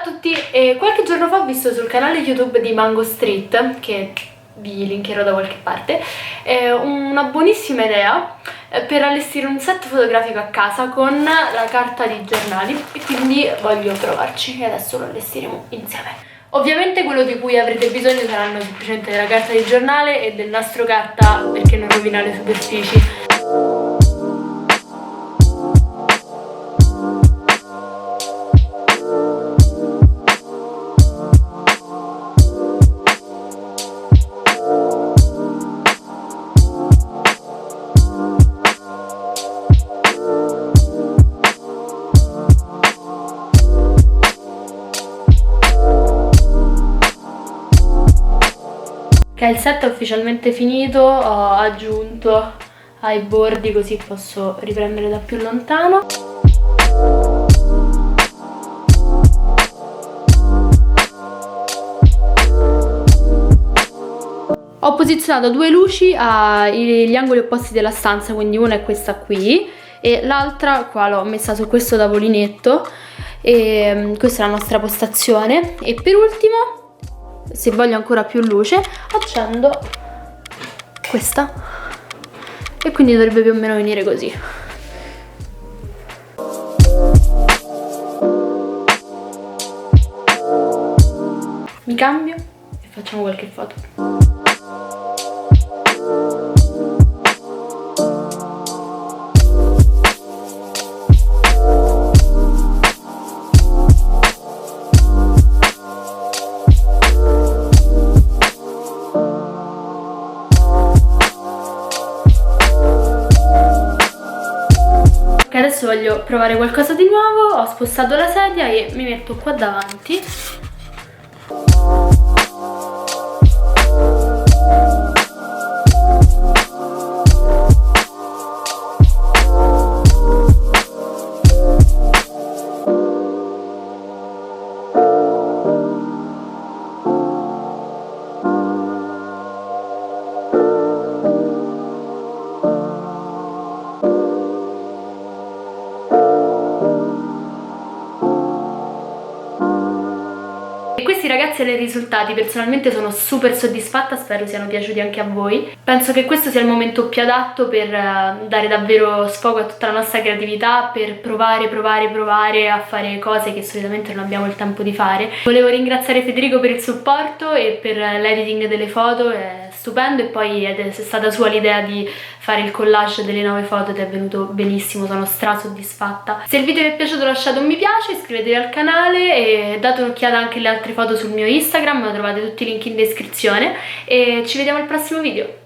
a tutti, qualche giorno fa ho visto sul canale YouTube di Mango Street, che vi linkerò da qualche parte, una buonissima idea per allestire un set fotografico a casa con la carta di giornali, e quindi voglio provarci e adesso lo allestiremo insieme. Ovviamente quello di cui avrete bisogno saranno semplicemente della carta di giornale e del nastro carta, perché non rovina le superfici. Il set è ufficialmente finito, ho aggiunto ai bordi così posso riprendere da più lontano. Ho posizionato due luci agli angoli opposti della stanza, quindi una è questa qui e l'altra qua l'ho messa su questo tavolinetto, e questa è la nostra postazione. E per ultimo, se voglio ancora più luce, accendo questa e quindi dovrebbe più o meno venire così. Mi cambio e facciamo qualche foto. Adesso voglio provare qualcosa di nuovo, ho spostato la sedia e mi metto qua davanti. Questi ragazzi erano i risultati, personalmente sono super soddisfatta, spero siano piaciuti anche a voi. Penso che questo sia il momento più adatto per dare davvero sfogo a tutta la nostra creatività, per provare a fare cose che solitamente non abbiamo il tempo di fare. Volevo ringraziare Federico per il supporto e per l'editing delle foto, è stupendo, e poi è stata sua l'idea di fare il collage delle nuove foto ed è venuto benissimo, sono strasoddisfatta. Se il video vi è piaciuto lasciate un mi piace, iscrivetevi al canale e date un'occhiata anche alle altre foto sul mio Instagram, trovate tutti i link in descrizione e ci vediamo al prossimo video.